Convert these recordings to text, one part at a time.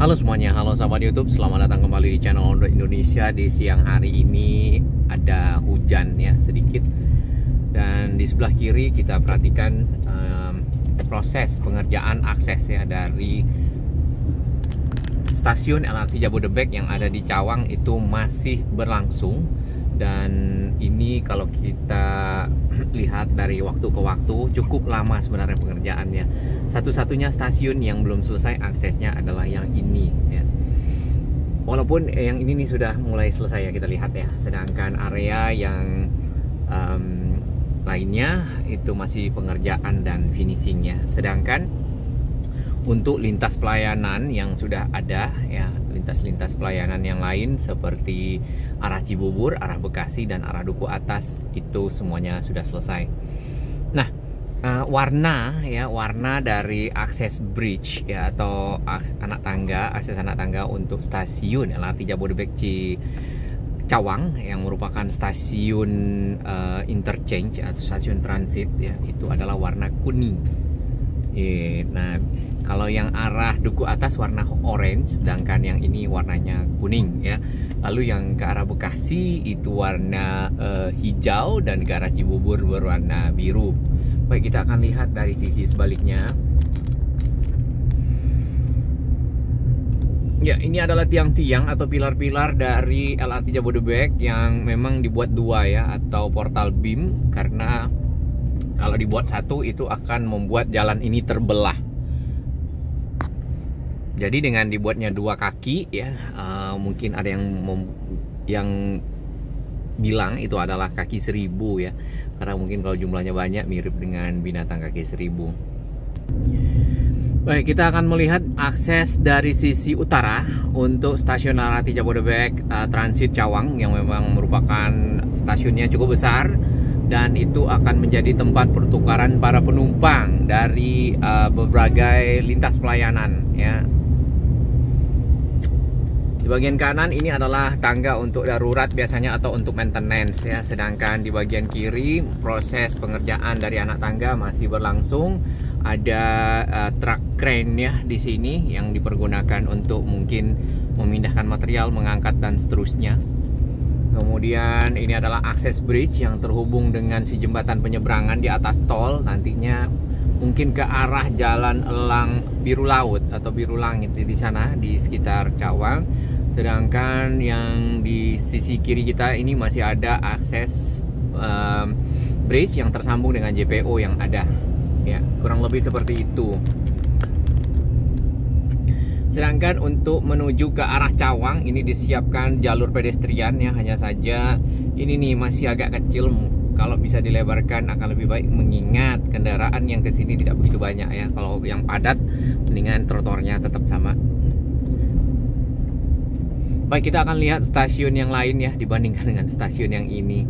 Halo semuanya, halo sahabat YouTube, selamat datang kembali di channel Ondro Indonesia. Di siang hari ini ada hujan ya sedikit, dan di sebelah kiri kita perhatikan proses pengerjaan akses ya dari stasiun LRT Jabodebek yang ada di Cawang itu masih berlangsung. Dan ini kalau kita lihat dari waktu ke waktu cukup lama sebenarnya pengerjaannya. Satu-satunya stasiun yang belum selesai aksesnya adalah yang ini ya. Walaupun yang ini nih sudah mulai selesai ya, kita lihat ya. Sedangkan area yang lainnya itu masih pengerjaan dan finishingnya. Sedangkan untuk lintas pelayanan yang sudah ada ya, lintas pelayanan yang lain seperti arah Cibubur, arah Bekasi, dan arah Duku Atas itu semuanya sudah selesai. Nah, warna dari akses bridge ya, atau akses anak tangga untuk stasiun LRT Jabodebek Cawang yang merupakan stasiun interchange atau stasiun transit ya, itu adalah warna kuning. Nah, kalau yang arah Duku Atas warna orange, sedangkan yang ini warnanya kuning ya. Lalu yang ke arah Bekasi itu warna hijau, dan ke arah Cibubur berwarna biru. Baik, kita akan lihat dari sisi sebaliknya. Ya, ini adalah tiang-tiang atau pilar-pilar dari LRT Jabodebek yang memang dibuat dua ya, atau portal beam, karena kalau dibuat satu itu akan membuat jalan ini terbelah. Jadi dengan dibuatnya dua kaki ya, mungkin ada yang bilang itu adalah kaki 1000 ya, karena mungkin kalau jumlahnya banyak mirip dengan binatang kaki 1000. Baik, kita akan melihat akses dari sisi utara untuk stasiun LRT Jabodebek Transit Cawang yang memang merupakan stasiunnya cukup besar, dan itu akan menjadi tempat pertukaran para penumpang dari berbagai lintas pelayanan ya. Di bagian kanan ini adalah tangga untuk darurat biasanya atau untuk maintenance ya. Sedangkan di bagian kiri proses pengerjaan dari anak tangga masih berlangsung. Ada truck crane ya di sini yang dipergunakan untuk mungkin memindahkan material, mengangkat dan seterusnya. Kemudian ini adalah akses bridge yang terhubung dengan si jembatan penyeberangan di atas tol, nantinya mungkin ke arah Jalan Elang Biru Laut atau Biru Langit di sana di sekitar Cawang. Sedangkan yang di sisi kiri kita ini masih ada akses bridge yang tersambung dengan JPO yang ada ya, kurang lebih seperti itu. Sedangkan untuk menuju ke arah Cawang ini disiapkan jalur pedestrian ya, hanya saja ini nih masih agak kecil. Kalau bisa dilebarkan akan lebih baik, mengingat kendaraan yang kesini tidak begitu banyak ya. Kalau yang padat mendingan trotoarnya tetap sama. Baik, kita akan lihat stasiun yang lain ya dibandingkan dengan stasiun yang ini.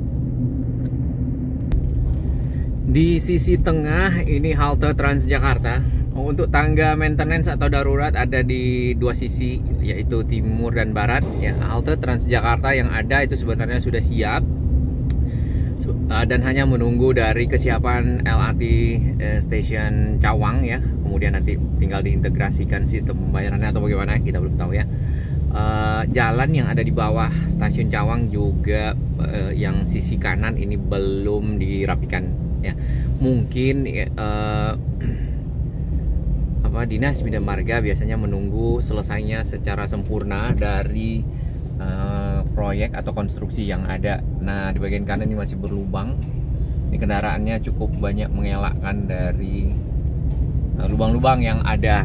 Di sisi tengah ini halte Transjakarta. Untuk tangga maintenance atau darurat ada di dua sisi, yaitu timur dan barat ya. Halte Transjakarta yang ada itu sebenarnya sudah siap dan hanya menunggu dari kesiapan LRT Station Cawang ya. Kemudian nanti tinggal diintegrasikan sistem pembayarannya atau bagaimana, kita belum tahu ya. Jalan yang ada di bawah stasiun Cawang juga yang sisi kanan ini belum dirapikan ya. Mungkin Dinas Bina Marga biasanya menunggu selesainya secara sempurna dari proyek atau konstruksi yang ada. Nah, di bagian kanan ini masih berlubang. Ini kendaraannya cukup banyak mengelakkan dari lubang-lubang yang ada.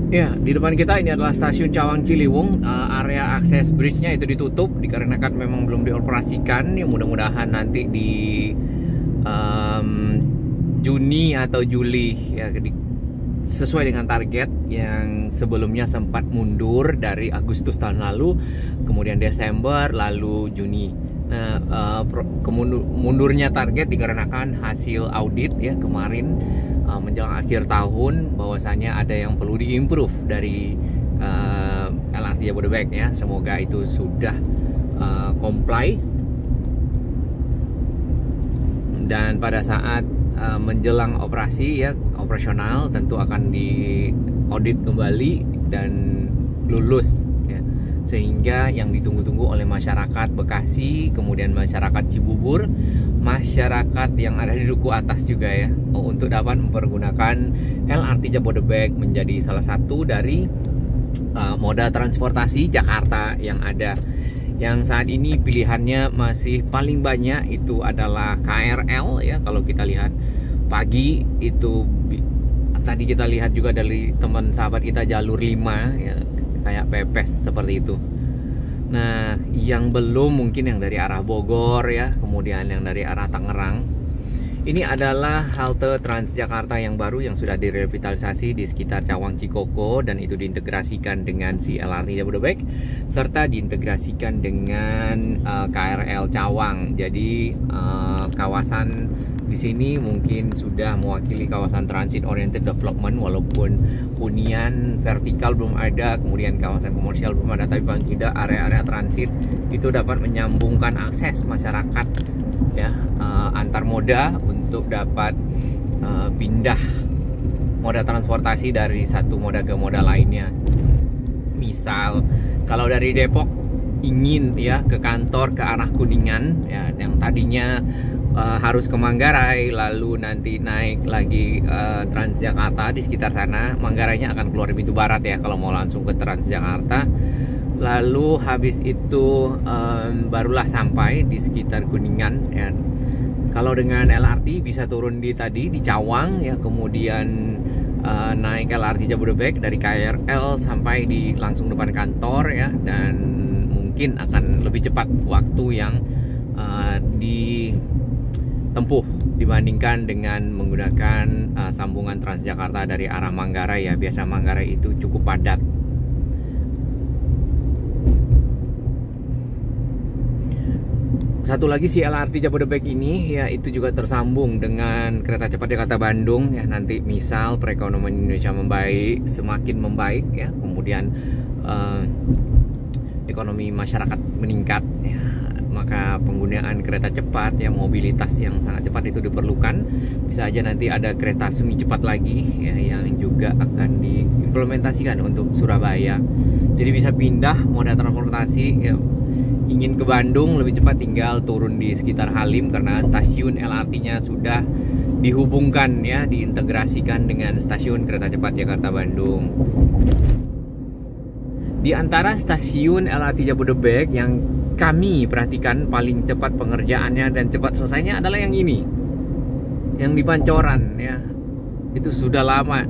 Ya, di depan kita ini adalah stasiun Cawang Ciliwung. Area akses bridge-nya itu ditutup dikarenakan memang belum dioperasikan. Ya, mudah-mudahan nanti di Juni atau Juli ya, sesuai dengan target yang sebelumnya sempat mundur dari Agustus tahun lalu, kemudian Desember, lalu Juni. Nah, mundurnya target dikarenakan hasil audit ya kemarin menjelang akhir tahun, bahwasanya ada yang perlu diimprove dari LRT Jabodebek ya. Semoga itu sudah comply dan pada saat menjelang operasi ya operasional tentu akan diaudit kembali dan lulus ya, sehingga yang ditunggu-tunggu oleh masyarakat Bekasi, kemudian masyarakat Cibubur, masyarakat yang ada di Duku Atas juga ya, untuk dapat mempergunakan LRT Jabodebek menjadi salah satu dari moda transportasi Jakarta yang ada. Yang saat ini pilihannya masih paling banyak itu adalah KRL ya. Kalau kita lihat pagi itu, tadi kita lihat juga dari teman sahabat kita jalur 5 ya, kayak pepes seperti itu. Nah, yang belum mungkin yang dari arah Bogor ya, kemudian yang dari arah Tangerang. Ini adalah halte Transjakarta yang baru yang sudah direvitalisasi di sekitar Cawang Cikoko, dan itu diintegrasikan dengan si LRT Jabodebek serta diintegrasikan dengan KRL Cawang. Jadi kawasan di sini mungkin sudah mewakili kawasan transit oriented development, walaupun hunian vertikal belum ada, kemudian kawasan komersial belum ada, tapi paling tidak area-area transit itu dapat menyambungkan akses masyarakat ya, antar moda untuk dapat pindah moda transportasi dari satu moda ke moda lainnya. Misal kalau dari Depok ingin ya ke kantor ke arah Kuningan ya, yang tadinya harus ke Manggarai, lalu nanti naik lagi Transjakarta di sekitar sana. Manggarainya akan keluar di pintu barat ya kalau mau langsung ke Transjakarta. Lalu habis itu barulah sampai di sekitar Kuningan ya. Kalau dengan LRT bisa turun di Cawang ya, kemudian naik LRT Jabodebek dari KRL sampai di langsung depan kantor ya, dan mungkin akan lebih cepat waktu yang ditempuh dibandingkan dengan menggunakan sambungan Transjakarta dari arah Manggarai ya. Biasa Manggarai itu cukup padat. Satu lagi si LRT Jabodebek ini ya, itu juga tersambung dengan kereta cepat Jakarta Bandung ya. Nanti misal perekonomian Indonesia membaik, semakin membaik ya, kemudian ekonomi masyarakat meningkat ya, maka penggunaan kereta cepat ya, mobilitas yang sangat cepat itu diperlukan. Bisa aja nanti ada kereta semi cepat lagi ya, yang juga akan diimplementasikan untuk Surabaya. Jadi bisa pindah moda transportasi ya. Ingin ke Bandung lebih cepat tinggal turun di sekitar Halim, karena stasiun LRT-nya sudah dihubungkan ya, diintegrasikan dengan stasiun kereta cepat Jakarta Bandung. Di antara stasiun LRT Jabodebek yang kami perhatikan paling cepat pengerjaannya dan cepat selesainya adalah yang ini, yang di Pancoran ya. Itu sudah lama,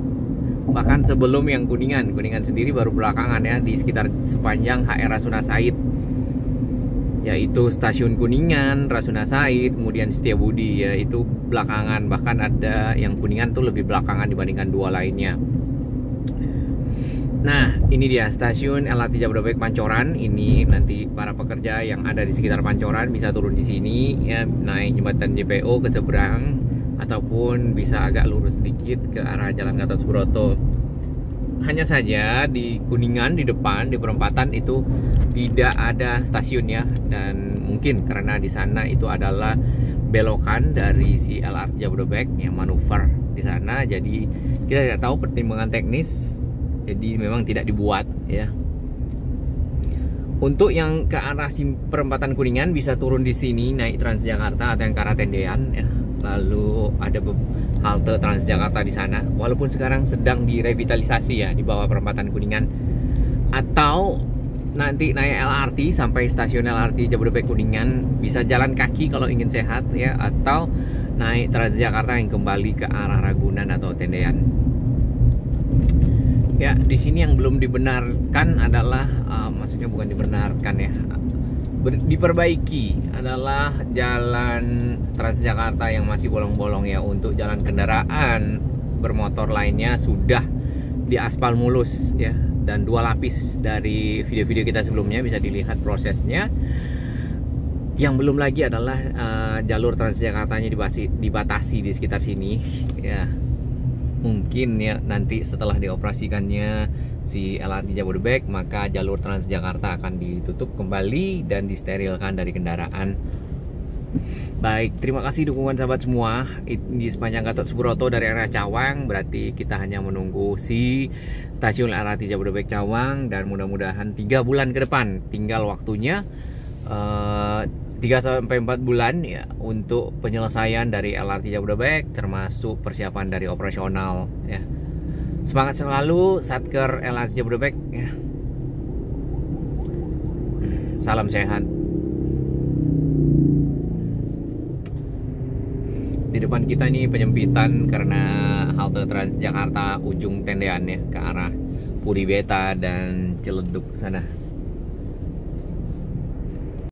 bahkan sebelum yang Kuningan sendiri baru belakangan ya, di sekitar sepanjang HR Rasuna Said, yaitu stasiun Kuningan, Rasuna Said, kemudian Setiabudi ya, itu belakangan. Bahkan ada yang Kuningan tuh lebih belakangan dibandingkan dua lainnya. Nah, ini dia stasiun LRT Jabodebek Pancoran. Ini nanti para pekerja yang ada di sekitar Pancoran bisa turun di sini ya, naik jembatan JPO ke seberang, ataupun bisa agak lurus sedikit ke arah Jalan Gatot Subroto. Hanya saja di Kuningan, di depan, di perempatan itu tidak ada stasiun ya, dan mungkin karena di sana itu adalah belokan dari si LRT Jabodebek yang manuver di sana, jadi kita tidak tahu pertimbangan teknis, jadi memang tidak dibuat ya. Untuk yang ke arah perempatan Kuningan bisa turun di sini naik Transjakarta atau yang ke arah Tendean ya. Lalu ada halte Transjakarta di sana, walaupun sekarang sedang direvitalisasi ya di bawah perempatan Kuningan. Atau nanti naik LRT sampai stasiun LRT Jabodebek Kuningan, bisa jalan kaki kalau ingin sehat ya, atau naik Transjakarta yang kembali ke arah Ragunan atau Tendean. Ya, di sini yang belum dibenarkan adalah maksudnya bukan dibenarkan ya, diperbaiki adalah jalan Transjakarta yang masih bolong-bolong ya. Untuk jalan kendaraan bermotor lainnya sudah diaspal mulus ya, dan 2 lapis. Dari video-video kita sebelumnya bisa dilihat prosesnya. Yang belum lagi adalah jalur Transjakartanya dibatasi di sekitar sini ya. Mungkin ya nanti setelah dioperasikannya si LRT Jabodebek, maka jalur Transjakarta akan ditutup kembali dan disterilkan dari kendaraan. Baik, terima kasih dukungan sahabat semua. Di sepanjang Gatot Subroto dari arah Cawang, berarti kita hanya menunggu si stasiun LRT Jabodebek Cawang, dan mudah-mudahan 3 bulan ke depan tinggal waktunya 3-4 bulan ya untuk penyelesaian dari LRT Jabodebek, termasuk persiapan dari operasional ya. Semangat selalu Satker LRT Jabodebek ya. Salam sehat. Di depan kita ini penyempitan karena halte Transjakarta ujung tendean ya, ke arah Puri Beta dan Ciledug sana.